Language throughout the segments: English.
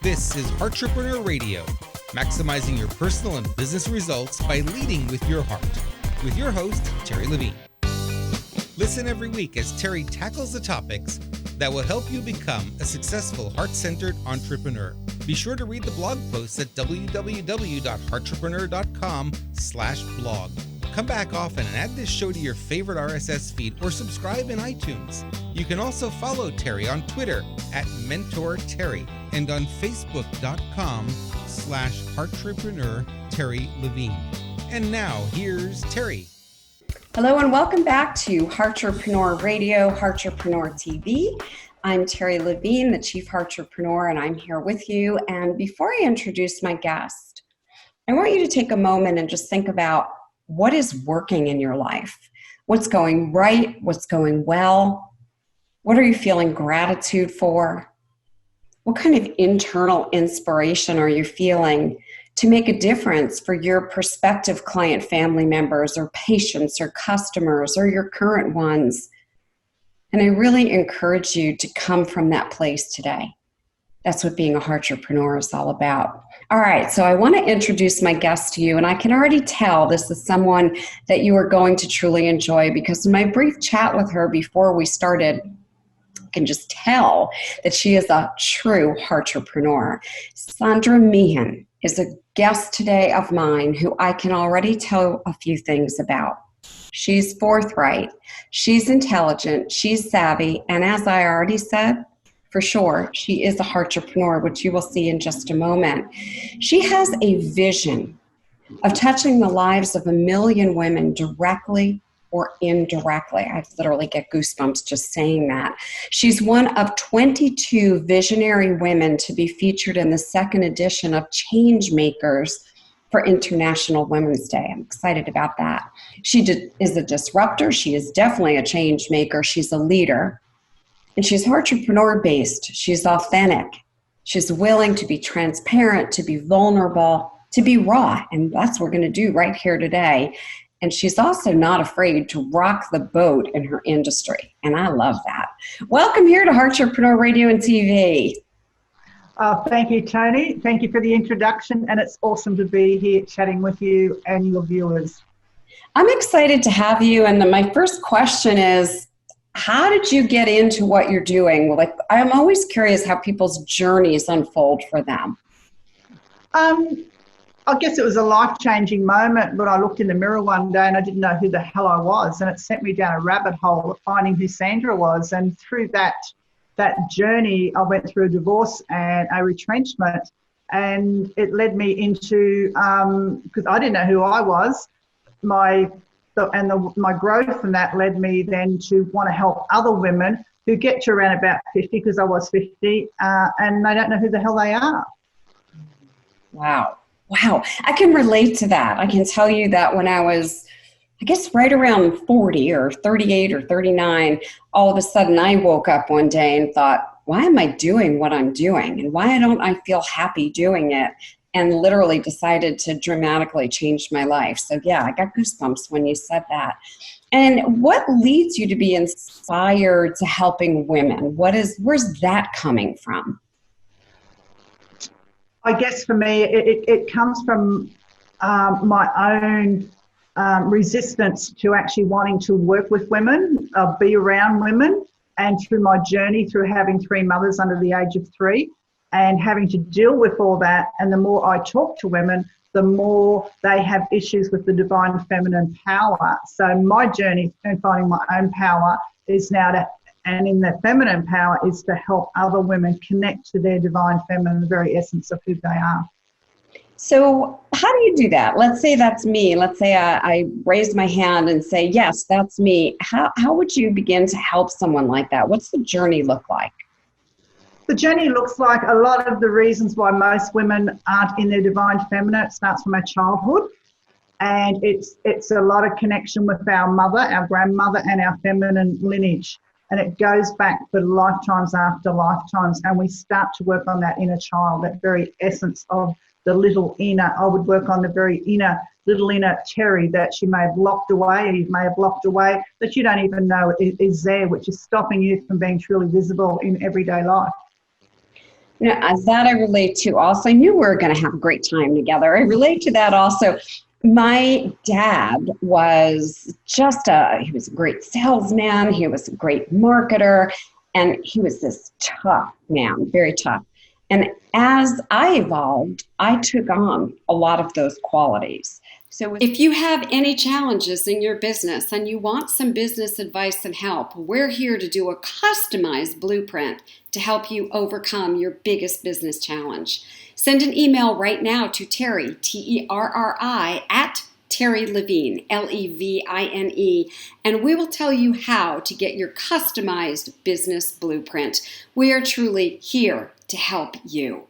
This is Heartrepreneur Radio, maximizing your personal and business results by leading with your heart. With your host, Terri Levine. Listen every week as Terri tackles the topics that will help you become a successful heart-centered entrepreneur. Be sure to read the blog posts at www.heartrepreneur.com/blog. Come back often and add this show to your favorite RSS feed or subscribe in iTunes. You can also follow Terri on Twitter at MentorTerri and on Facebook.com/Heartrepreneur Terri Levine. And now here's Terri. Hello and welcome back to Heartrepreneur Radio, Heartrepreneur TV. I'm Terri Levine, the Chief Heartrepreneur, and I'm here with you. And before I introduce my guest, I want you to take a moment and just think about what is working in your life. What's going right? What's going well? What are you feeling gratitude for? What kind of internal inspiration are you feeling to make a difference for your prospective client family members or patients or customers or your current ones? And I really encourage you to come from that place today. That's what being a heartrepreneur is all about. All right, so I want to introduce my guest to you, and I can already tell this is someone that you are going to truly enjoy because in my brief chat with her before we started, I can just tell that she is a true heartrepreneur. Sandra Meehan is a guest today of mine who I can already tell a few things about. She's forthright, she's intelligent, she's savvy, and as I already said, for sure, she is a heartrepreneur, which you will see in just a moment. She has a vision of touching the lives of 1 million women directly or indirectly. I literally get goosebumps just saying that. She's one of 22 visionary women to be featured in the second edition of Change Makers for International Women's Day. I'm excited about that. She is a disruptor. She is definitely a change maker. She's a leader. And she's heartrepreneur-based. She's authentic. She's willing to be transparent, to be vulnerable, to be raw. And that's what we're going to do right here today. And she's also not afraid to rock the boat in her industry. And I love that. Welcome here to Heartrepreneur Radio and TV. Thank you, Tony. Thank you for the introduction. And it's awesome to be here chatting with you and your viewers. I'm excited to have you. And my first question is, how did you get into what you're doing? Like, I'm always curious how people's journeys unfold for them. I guess it was a life-changing moment when I looked in the mirror one day and I didn't know who the hell I was, and it sent me down a rabbit hole of finding who Sandra was. And through that journey, I went through a divorce and a retrenchment, and it led me into, because I didn't know who I was, my growth from that led me then to want to help other women who get to around about 50, because I was 50, and they don't know who the hell they are. Wow. I can relate to that. I can tell you that when I was, I guess, right around 40 or 38 or 39, all of a sudden I woke up one day and thought, why am I doing what I'm doing? And why don't I feel happy doing it? And literally decided to dramatically change my life. So yeah, I got goosebumps when you said that. And what leads you to be inspired to helping women? Where's that coming from? I guess for me, it comes from my own resistance to actually wanting to work with women, be around women, and through my journey through having 3 mothers under the age of 3. And having to deal with all that, and the more I talk to women, the more they have issues with the divine feminine power. So my journey in finding my own power is now and in the feminine power is to help other women connect to their divine feminine, the very essence of who they are. So how do you do that? Let's say that's me. Let's say I raise my hand and say, yes, that's me. How would you begin to help someone like that? What's the journey look like? The journey looks like a lot of the reasons why most women aren't in their divine feminine. It starts from our childhood, and it's a lot of connection with our mother, our grandmother, and our feminine lineage. And it goes back for lifetimes after lifetimes, and we start to work on that inner child, that very essence of the little inner. I would work on the very inner, little inner Terri that she may have locked away, or you may have locked away, that you don't even know is there, which is stopping you from being truly visible in everyday life. That I relate to also. I knew we were going to have a great time together. I relate to that also. My dad was he was a great salesman. He was a great marketer. And he was this tough man, very tough. And as I evolved, I took on a lot of those qualities. So if you have any challenges in your business and you want some business advice and help, we're here to do a customized blueprint to help you overcome your biggest business challenge. Send an email right now to Terri, Terri, at Terri Levine, Levine, and we will tell you how to get your customized business blueprint. We are truly here to help you.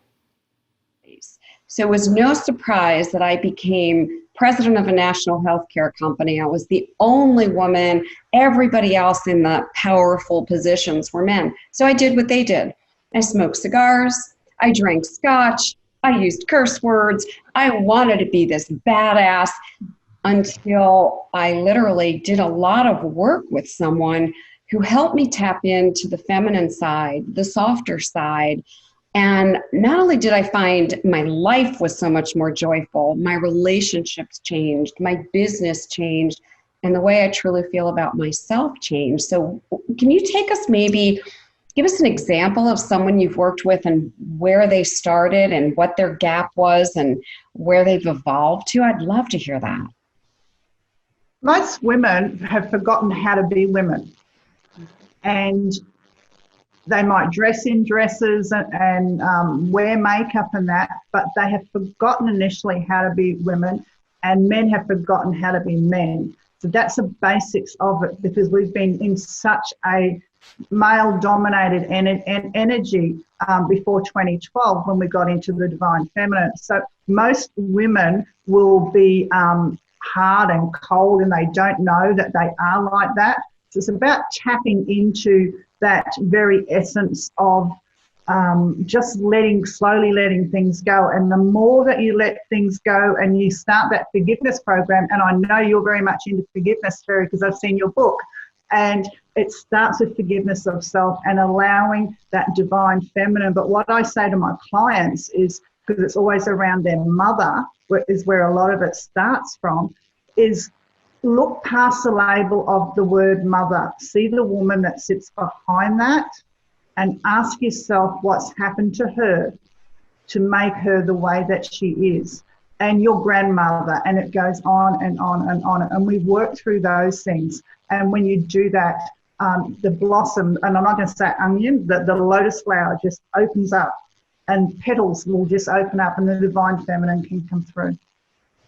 So it was no surprise that I became president of a national healthcare company. I was the only woman. Everybody else in the powerful positions were men. So I did what they did. I smoked cigars. I drank scotch. I used curse words. I wanted to be this badass until I literally did a lot of work with someone who helped me tap into the feminine side, the softer side. And not only did I find my life was so much more joyful, my relationships changed, my business changed, and the way I truly feel about myself changed. So can you give us an example of someone you've worked with and where they started and what their gap was and where they've evolved to? I'd love to hear that. Most women have forgotten how to be women. And they might dress in dresses and wear makeup and that, but they have forgotten initially how to be women, and men have forgotten how to be men. So that's the basics of it, because we've been in such a male-dominated energy before 2012 when we got into the divine feminine. So most women will be hard and cold, and they don't know that they are like that. So it's about tapping into that very essence of just slowly letting things go. And the more that you let things go and you start that forgiveness program, and I know you're very much into forgiveness, Terri, because I've seen your book, and it starts with forgiveness of self and allowing that divine feminine. But what I say to my clients is, because it's always around their mother, is where a lot of it starts from, is look past the label of the word mother. See the woman that sits behind that and ask yourself what's happened to her to make her the way that she is. And your grandmother, and it goes on and on and on. And we work through those things. And when you do that, the blossom, and I'm not going to say onion, the lotus flower just opens up, and petals will just open up, and the divine feminine can come through.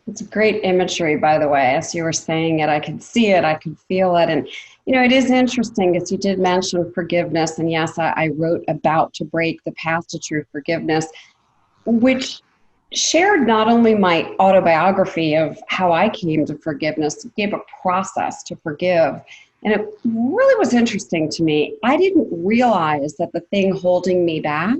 It's a great imagery, by the way. As you were saying it, I could see it, I could feel it. And, it is interesting, as you did mention forgiveness. And yes, I wrote About to Break the Path to True Forgiveness, which shared not only my autobiography of how I came to forgiveness, it gave a process to forgive. And it really was interesting to me. I didn't realize that the thing holding me back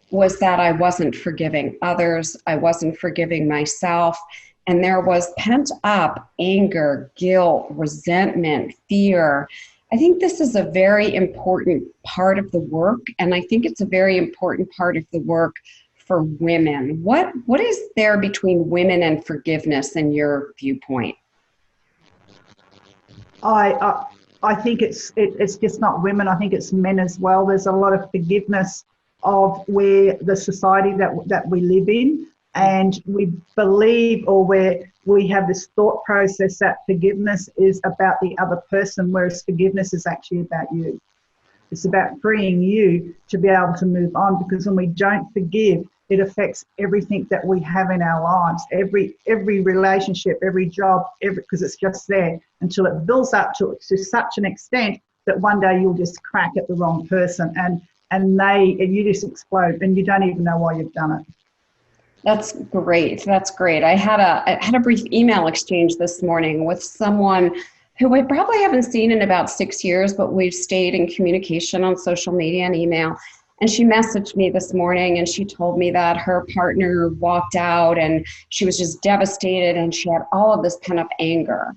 was that I wasn't forgiving others. I wasn't forgiving myself. And there was pent up anger, guilt, resentment, fear. I think this is a very important part of the work. And I think it's a very important part of the work for women. What is there between women and forgiveness in your viewpoint? I think it's just not women. I think it's men as well. There's a lot of forgiveness of where the society that we live in, and we believe, or where we have this thought process that forgiveness is about the other person, whereas forgiveness is actually about you. It's about freeing you to be able to move on, because when we don't forgive, it affects everything that we have in our lives, every relationship, every job, because it's just there until it builds up to such an extent that one day you'll just crack at the wrong person and you just explode and you don't even know why you've done it. That's great. That's great. I had a brief email exchange this morning with someone who I probably haven't seen in about 6 years, but we've stayed in communication on social media and email. And she messaged me this morning and she told me that her partner walked out and she was just devastated and she had all of this pent up anger.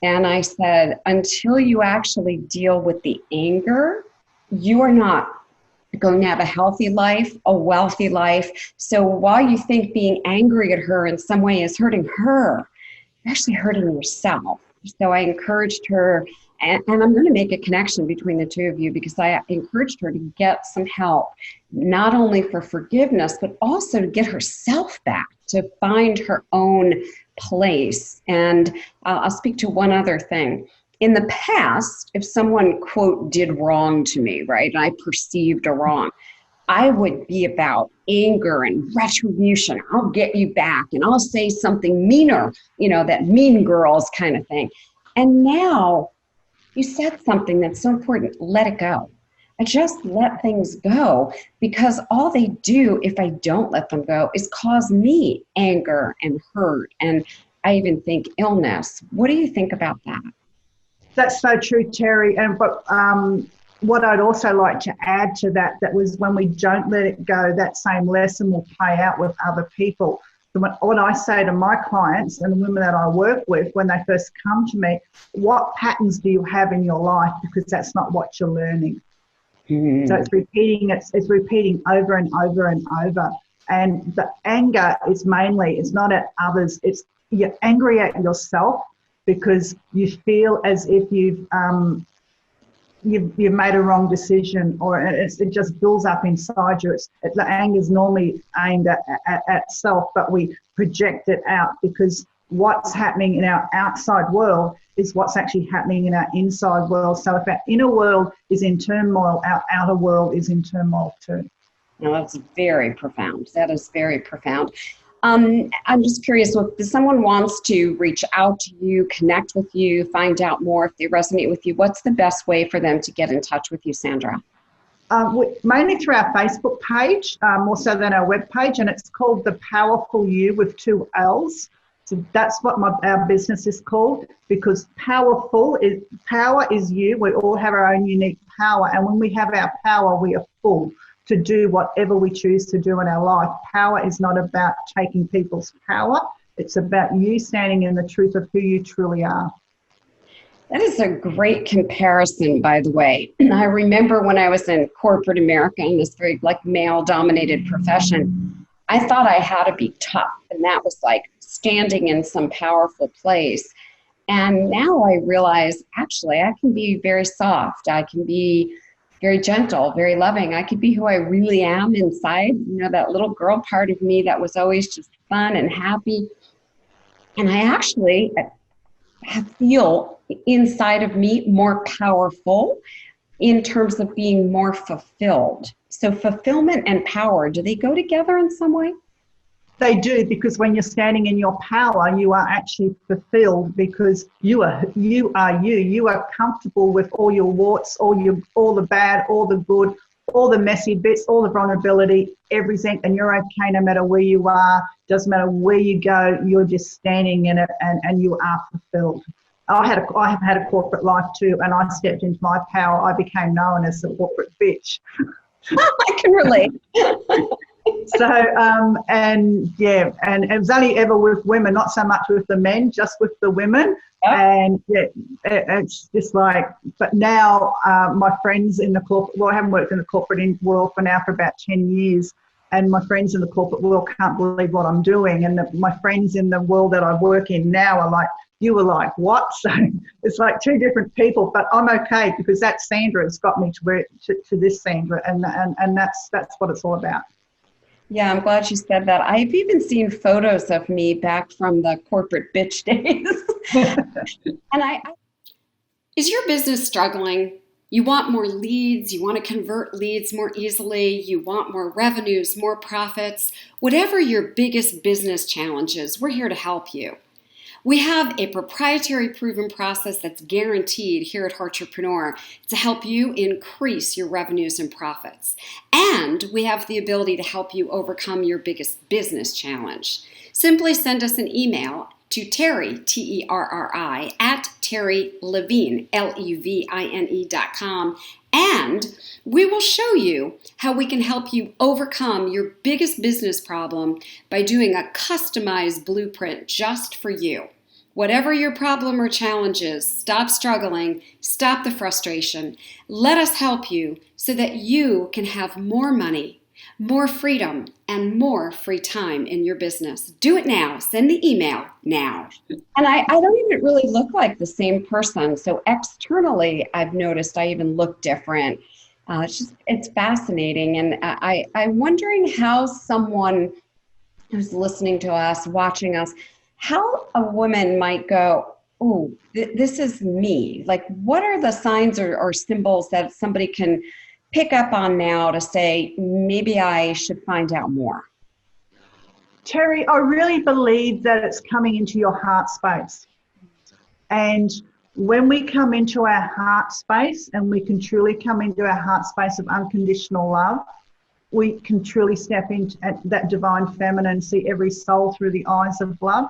And I said, until you actually deal with the anger, you are not going to have a healthy life, a wealthy life. So while you think being angry at her in some way is hurting her, you're actually hurting yourself. So I encouraged her, and I'm going to make a connection between the two of you, because I encouraged her to get some help, not only for forgiveness, but also to get herself back, to find her own place. And I'll speak to one other thing. In the past, if someone, quote, did wrong to me, right, and I perceived a wrong, I would be about anger and retribution. I'll get you back and I'll say something meaner, that mean girls kind of thing. And now you said something that's so important. Let it go. I just let things go, because all they do if I don't let them go is cause me anger and hurt. And I even think illness. What do you think about that? That's so true, Terri. And what I'd also like to add to that was when we don't let it go, that same lesson will play out with other people. So what I say to my clients and the women that I work with when they first come to me, what patterns do you have in your life? Because that's not what you're learning. Mm-hmm. So it's repeating over and over and over. And the anger is it's not at others. You're angry at yourself because you feel as if you've made a wrong decision, or it just builds up inside you. The anger is normally aimed at self, but we project it out, because what's happening in our outside world is what's actually happening in our inside world. So if our inner world is in turmoil, our outer world is in turmoil too. Now, that's very profound. That is very profound. I'm just curious, if someone wants to reach out to you, connect with you, find out more, if they resonate with you, what's the best way for them to get in touch with you, Sandra? Mainly through our Facebook page, more so than our webpage, and it's called The PowerFULL You with 2 L's. So that's what our business is called, because power is you. We all have our own unique power, and when we have our power, we are full to do whatever we choose to do in our life. Power is not about taking people's power. It's about you standing in the truth of who you truly are. That is a great comparison, by the way. I remember when I was in corporate America, in this very male-dominated profession, I thought I had to be tough, and that was like standing in some powerful place. And now I realize, actually, I can be very soft. I can be very gentle, very loving. I could be who I really am inside, that little girl part of me that was always just fun and happy. And I actually feel inside of me more powerful in terms of being more fulfilled. So fulfillment and power, do they go together in some way? They do, because when you're standing in your power, you are actually fulfilled, because you are you. You are comfortable with all your warts, all the bad, all the good, all the messy bits, all the vulnerability, everything, and you're okay no matter where you are. Doesn't matter where you go, you're just standing in it, and you are fulfilled. I have had a corporate life too, and I stepped into my power. I became known as the corporate bitch. I can relate. So, and it was only ever with women, not so much with the men, just with the women. Yep. And it's just but now my friends in the corporate, I haven't worked in the corporate world for about 10 years. And my friends in the corporate world can't believe what I'm doing. And my friends in the world that I work in now are like, you were like, what? So it's like two different people, but I'm okay, because that Sandra has got me to this Sandra, and that's what it's all about. Yeah, I'm glad you said that. I've even seen photos of me back from the corporate bitch days. And Is your business struggling? You want more leads, you want to convert leads more easily, you want more revenues, more profits. Whatever your biggest business challenge is, we're here to help you. We have a proprietary proven process that's guaranteed here at Heartrepreneur to help you increase your revenues and profits. And we have the ability to help you overcome your biggest business challenge. Simply send us an email to Terri, Terri, at Terri Levine, Levine.com, and we will show you how we can help you overcome your biggest business problem by doing a customized blueprint just for you. Whatever your problem or challenge is, stop struggling, stop the frustration. Let us help you so that you can have more money, more freedom, and more free time in your business. Do it now. Send the email now. And I don't even really look like the same person. So externally, I've noticed I even look different. It's fascinating. And I'm wondering how someone who's listening to us, watching us, how a woman might go, oh, this is me. Like, what are the signs or symbols that somebody can pick up on now to say, maybe I should find out more? Terri, I really believe that it's coming into your heart space. And when we come into our heart space and we can truly come into our heart space of unconditional love, we can truly step into that divine feminine, see every soul through the eyes of love.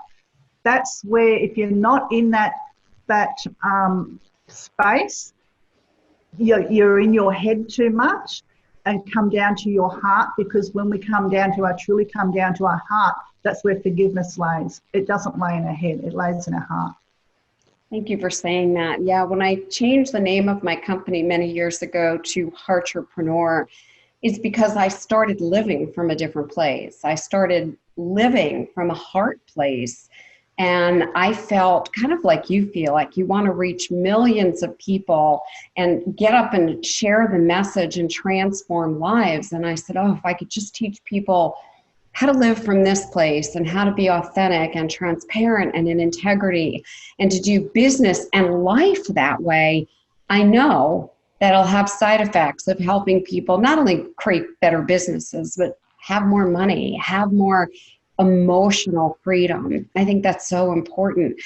That's where, if you're not in that space, you're in your head too much, and come down to your heart, because when we truly come down to our heart, that's where forgiveness lays. It doesn't lay in our head, it lays in our heart. Thank you for saying that. Yeah, when I changed the name of my company many years ago to Heartrepreneur, it's because I started living from a different place. I started living from a heart place. And I felt kind of like you feel, like you want to reach millions of people and get up and share the message and transform lives. And I said, oh, if I could just teach people how to live from this place and how to be authentic and transparent and in integrity and to do business and life that way, I know that I'll have side effects of helping people not only create better businesses, but have more money, have more emotional freedom. I think that's so important.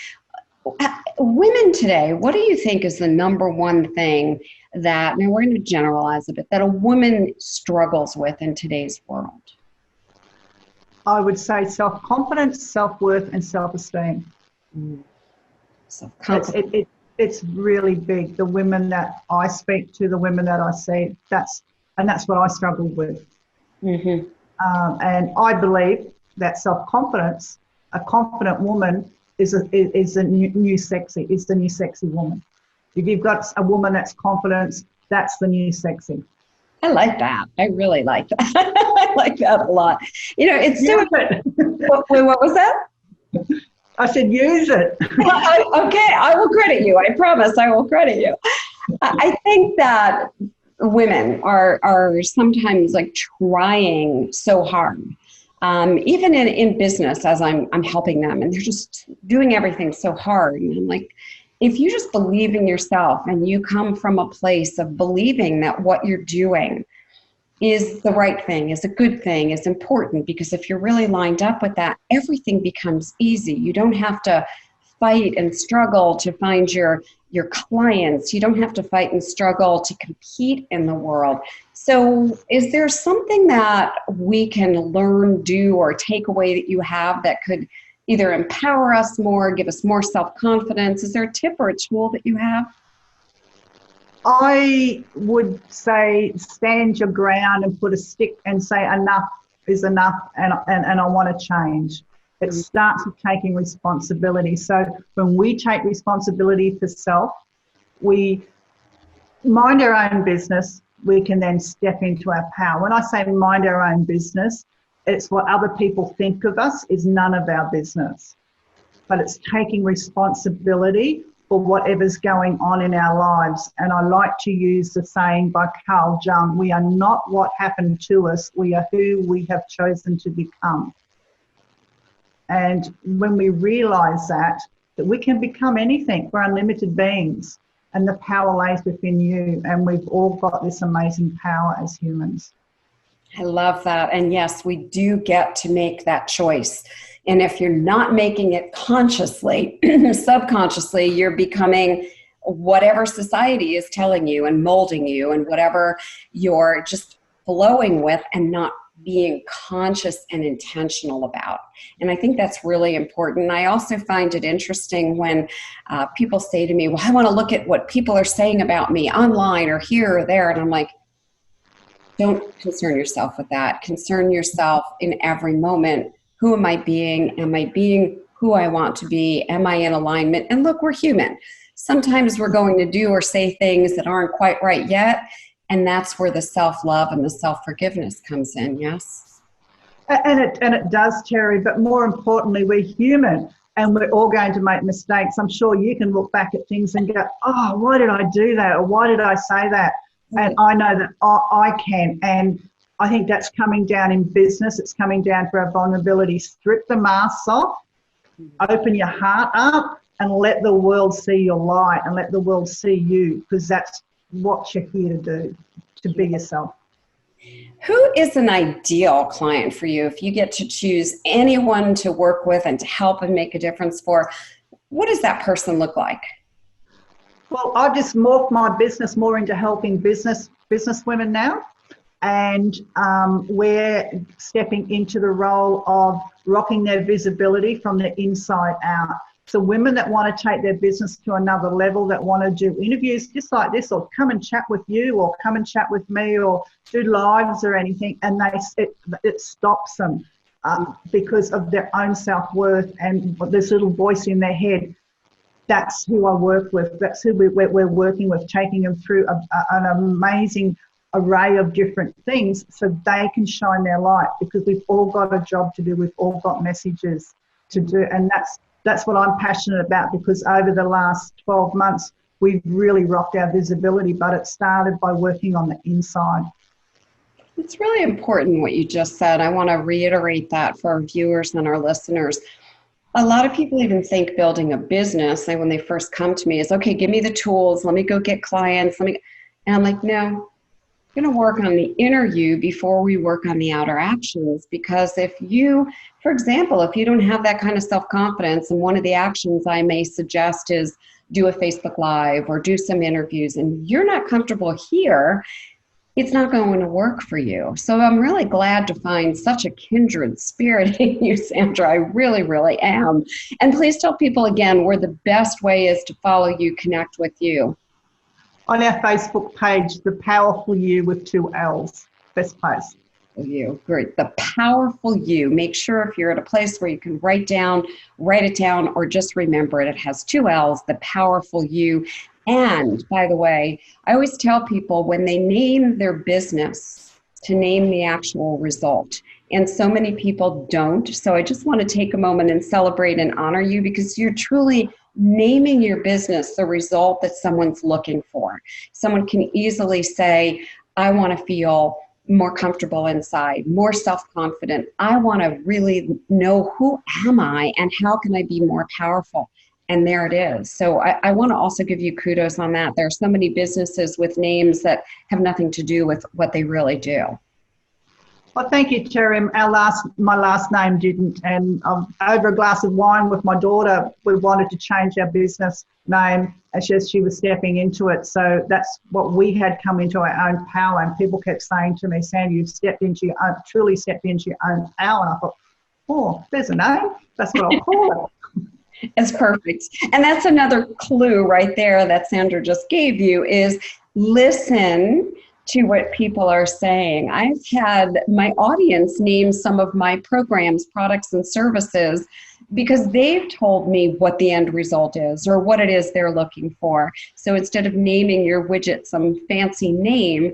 Women today, what do you think is the number one thing that, and we're going to generalize a bit, that a woman struggles with in today's world? I would say self-confidence, self-worth, and self-esteem. Self-confidence. It's really big. The women that I speak to, the women that I see, that's what I struggled with. Mm-hmm. And I believe that self-confidence, a confident woman is the new sexy woman. If you've got a woman that's confident, that's the new sexy. I like that. I really like that. I like that a lot. You know, it's so. Wait, what was that? I said, use it. Okay, I will credit you. I promise I will credit you. I think that women are sometimes like trying so hard, even in business, as I'm helping them, and they're just doing everything so hard. And I'm like, if you just believe in yourself and you come from a place of believing that what you're doing is the right thing, is a good thing, is important, because if you're really lined up with that, everything becomes easy. You don't have to fight and struggle to find your clients. You don't have to fight and struggle to compete in the world. So is there something that we can learn, do, or take away that you have that could either empower us more, give us more self-confidence? Is there a tip or a tool that you have? I would say stand your ground and put a stick and say enough is enough, and I want to change. It starts with taking responsibility. So when we take responsibility for self, we mind our own business, we can then step into our power. When I say mind our own business, it's what other people think of us is none of our business. But it's taking responsibility for whatever's going on in our lives. And I like to use the saying by Carl Jung, we are not what happened to us, we are who we have chosen to become. And when we realise that we can become anything, we're unlimited beings, and the power lays within you, and we've all got this amazing power as humans. I love that. And yes, we do get to make that choice. And if you're not making it consciously, subconsciously, you're becoming whatever society is telling you and molding you, and whatever you're just flowing with and not being conscious and intentional about. And I think that's really important. I also find it interesting when people say to me, well, I want to look at what people are saying about me online or here or there. And I'm like, don't concern yourself with that. Concern yourself in every moment. Who am I being? Am I being who I want to be? Am I in alignment? And look, we're human. Sometimes we're going to do or say things that aren't quite right yet. And that's where the self-love and the self-forgiveness comes in, yes? And it does, Terri, but more importantly, we're human and we're all going to make mistakes. I'm sure you can look back at things and go, oh, why did I do that? Or why did I say that? And I know that I can. And I think that's coming down in business. It's coming down to our vulnerability. Strip the masks off, open your heart up, and let the world see your light and let the world see you, because that's what you're here to do, to be yourself. Who is an ideal client for you if you get to choose anyone to work with and to help and make a difference for? What does that person look like? Well, I've just morphed my business more into helping business women now. And we're stepping into the role of rocking their visibility from the inside out. So women that want to take their business to another level, that want to do interviews just like this, or come and chat with you, or come and chat with me, or do lives or anything, and it stops them because of their own self-worth and this little voice in their head. That's who I work with. That's who we're working with, taking them through an amazing array of different things so they can shine their light, because we've all got a job to do. We've all got messages to do. And that's what I'm passionate about, because over the last 12 months, we've really rocked our visibility, but it started by working on the inside. It's really important what you just said. I want to reiterate that for our viewers and our listeners. A lot of people even think building a business, when they first come to me, is, okay, give me the tools, let me go get clients, and I'm like, no, I'm going to work on the inner you before we work on the outer actions. Because if you, for example, if you don't have that kind of self-confidence, and one of the actions I may suggest is do a Facebook Live or do some interviews, and you're not comfortable here, it's not going to work for you. So I'm really glad to find such a kindred spirit in you, Sandra. I really, really am. And please tell people again where the best way is to follow you, connect with you. On our Facebook page, The Powerful You with 2 L's. Best place. You. Great. The Powerful You. Make sure if you're at a place where you can write it down, or just remember it. It has 2 L's, The Powerful You. And by the way, I always tell people when they name their business to name the actual result. And so many people don't. So I just want to take a moment and celebrate and honor you, because you're truly naming your business the result that someone's looking for. Someone can easily say, I want to feel more comfortable inside, more self-confident. I want to really know, who am I and how can I be more powerful? And there it is. So I want to also give you kudos on that. There are so many businesses with names that have nothing to do with what they really do. Well, thank you, Terri. My last name didn't. And over a glass of wine with my daughter, we wanted to change our business name as she was stepping into it. So that's what we had come into our own power. And people kept saying to me, Sandy, you've truly stepped into your own power. And I thought, oh, there's a name. That's what I'll call it. It's perfect. And that's another clue right there that Sandra just gave you, is listen to what people are saying. I've had my audience name some of my programs, products, and services because they've told me what the end result is or what it is they're looking for. So instead of naming your widget some fancy name,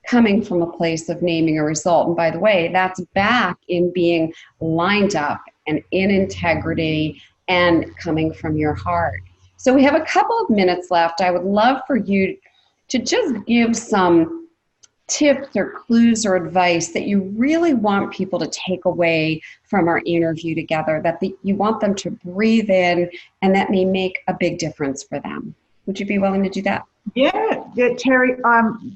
coming from a place of naming a result. And by the way, that's back in being lined up and in integrity and coming from your heart. So we have a couple of minutes left. I would love for you to just give some tips or clues or advice that you really want people to take away from our interview together, that you want them to breathe in, and that may make a big difference for them. Would you be willing to do that? Yeah, Terri,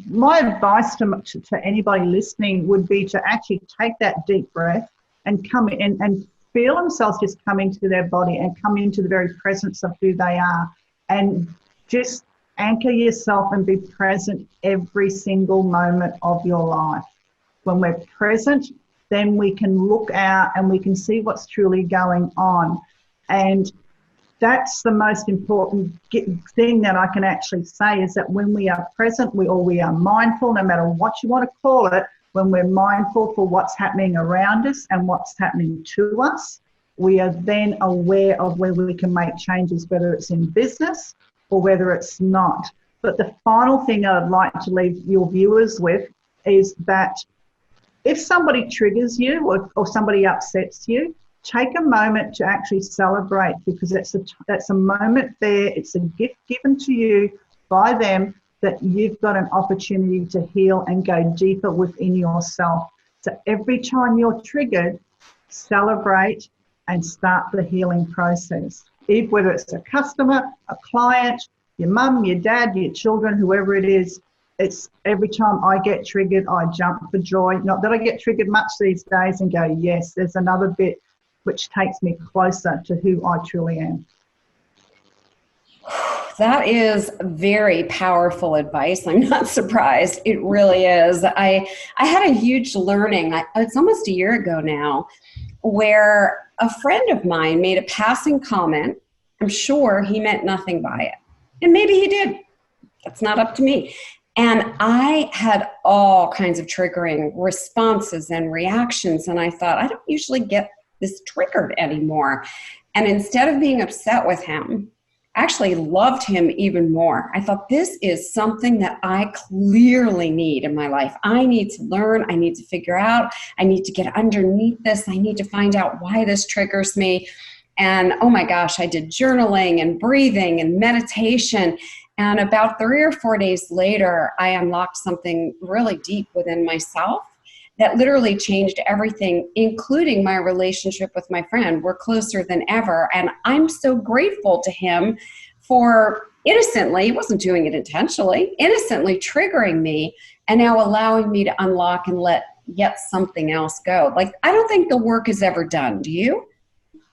my advice to anybody listening would be to actually take that deep breath and come in and feel themselves just come into their body and come into the very presence of who they are, and just anchor yourself and be present every single moment of your life. When we're present, then we can look out and we can see what's truly going on. And that's the most important thing that I can actually say, is that when we are present, we are mindful, no matter what you want to call it. When we're mindful for what's happening around us and what's happening to us, we are then aware of where we can make changes, whether it's in business or whether it's not. But the final thing I'd like to leave your viewers with is that if somebody triggers you or somebody upsets you, take a moment to actually celebrate, because that's a moment there. It's a gift given to you by them that you've got an opportunity to heal and go deeper within yourself. So every time you're triggered, celebrate and start the healing process. Whether it's a customer, a client, your mum, your dad, your children, whoever it is, it's every time I get triggered, I jump for joy. Not that I get triggered much these days, and go, yes, there's another bit which takes me closer to who I truly am. That is very powerful advice. I'm not surprised. It really is. I had a huge learning, it's almost a year ago now, where a friend of mine made a passing comment. I'm sure he meant nothing by it. And maybe he did. That's not up to me. And I had all kinds of triggering responses and reactions. And I thought, I don't usually get this triggered anymore. And instead of being upset with him, I actually loved him even more. I thought, this is something that I clearly need in my life. I need to learn. I need to figure out. I need to get underneath this. I need to find out why this triggers me. And oh my gosh, I did journaling and breathing and meditation. And about 3 or 4 days later, I unlocked something really deep within myself that literally changed everything, including my relationship with my friend. We're closer than ever. And I'm so grateful to him for innocently, he wasn't doing it intentionally, innocently triggering me and now allowing me to unlock and let yet something else go. Like, I don't think the work is ever done. Do you?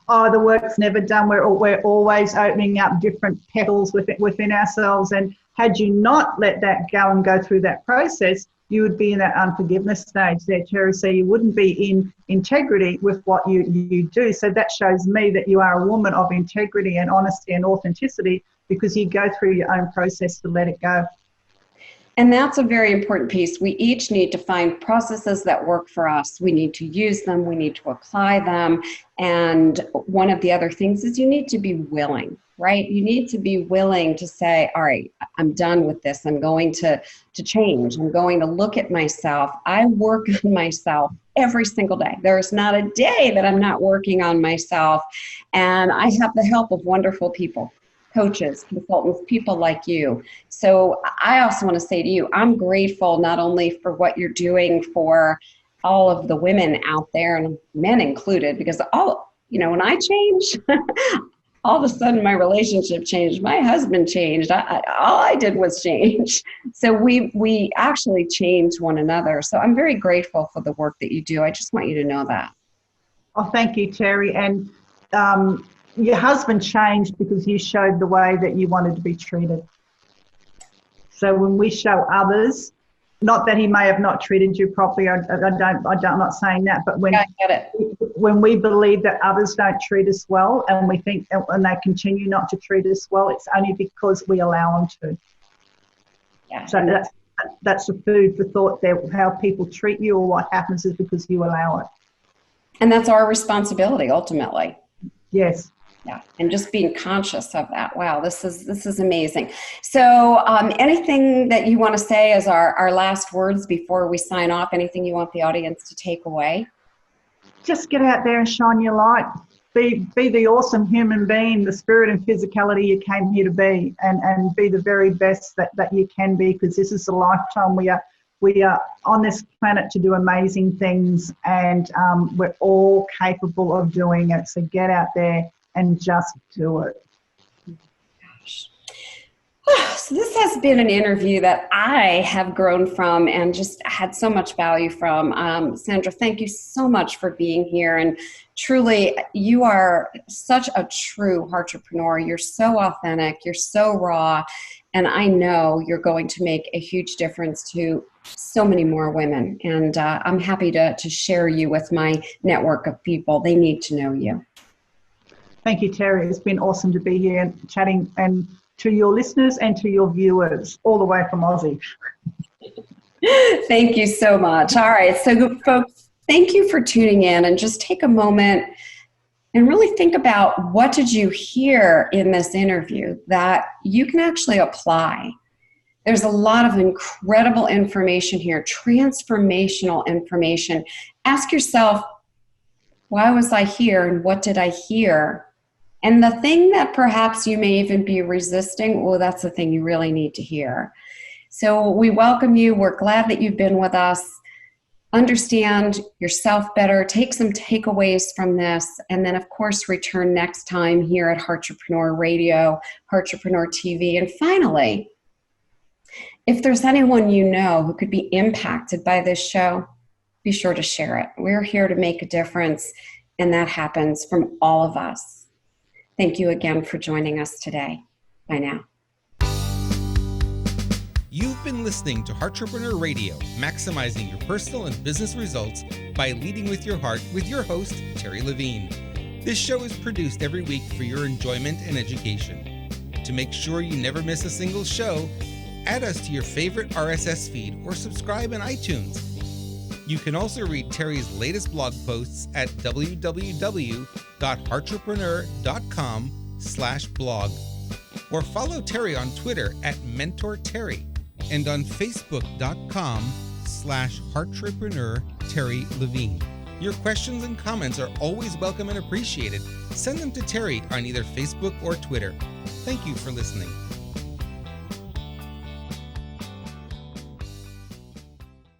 Oh, the work's never done. We're always opening up different petals within ourselves. And had you not let that go and go through that process, you would be in that unforgiveness stage there, Terri. So you wouldn't be in integrity with what you do. So that shows me that you are a woman of integrity and honesty and authenticity, because you go through your own process to let it go. And that's a very important piece. We each need to find processes that work for us. We need to use them. We need to apply them. And one of the other things is you need to be willing, right? You need to be willing to say, all right, I'm done with this. I'm going to change. I'm going to look at myself. I work on myself every single day. There's not a day that I'm not working on myself. And I have the help of wonderful people. Coaches, consultants, people like you. So I also want to say to you, I'm grateful not only for what you're doing for all of the women out there, and men included, because when I change, all of a sudden my relationship changed. My husband changed. All I did was change. So we actually changed one another. So I'm very grateful for the work that you do. I just want you to know that. Oh, thank you, Terri. And your husband changed because you showed the way that you wanted to be treated. So when we show others, not that he may have not treated you properly, I'm not saying that, but when we believe that others don't treat us well, and we think, and they continue not to treat us well, it's only because we allow them to. Yeah. So that's the food for thought there. How people treat you or what happens is because you allow it. And that's our responsibility ultimately. Yes. Yeah, and just being conscious of that. Wow, this is amazing. So anything that you want to say as our last words before we sign off, anything you want the audience to take away? Just get out there and shine your light. Be the awesome human being, the spirit and physicality you came here to be, and be the very best that you can be, because this is a lifetime. We are on this planet to do amazing things, and we're all capable of doing it. So get out there and just do it. Gosh. So this has been an interview that I have grown from and just had so much value from. Sandra, thank you so much for being here. And truly, you are such a true entrepreneur. You're so authentic. You're so raw. And I know you're going to make a huge difference to so many more women. And I'm happy to share you with my network of people. They need to know you. Thank you, Terri. It's been awesome to be here and chatting, and to your listeners and to your viewers all the way from Aussie. Thank you so much. All right. So folks, thank you for tuning in, and just take a moment and really think about what did you hear in this interview that you can actually apply. There's a lot of incredible information here, transformational information. Ask yourself, why was I here and what did I hear? And the thing that perhaps you may even be resisting, well, that's the thing you really need to hear. So we welcome you. We're glad that you've been with us. Understand yourself better. Take some takeaways from this. And then, of course, return next time here at Heartrepreneur Radio, Heartrepreneur TV. And finally, if there's anyone you know who could be impacted by this show, be sure to share it. We're here to make a difference, and that happens from all of us. Thank you again for joining us today. Bye now. You've been listening to Heartrepreneur Radio, maximizing your personal and business results by leading with your heart with your host, Terri Levine. This show is produced every week for your enjoyment and education. To make sure you never miss a single show, add us to your favorite RSS feed or subscribe in iTunes. You can also read Terri's latest blog posts at www.heartrepreneur.com/blog or follow Terri on Twitter at MentorTerri and on Facebook.com/Heartrepreneur Terri Levine. Your questions and comments are always welcome and appreciated. Send them to Terri on either Facebook or Twitter. Thank you for listening.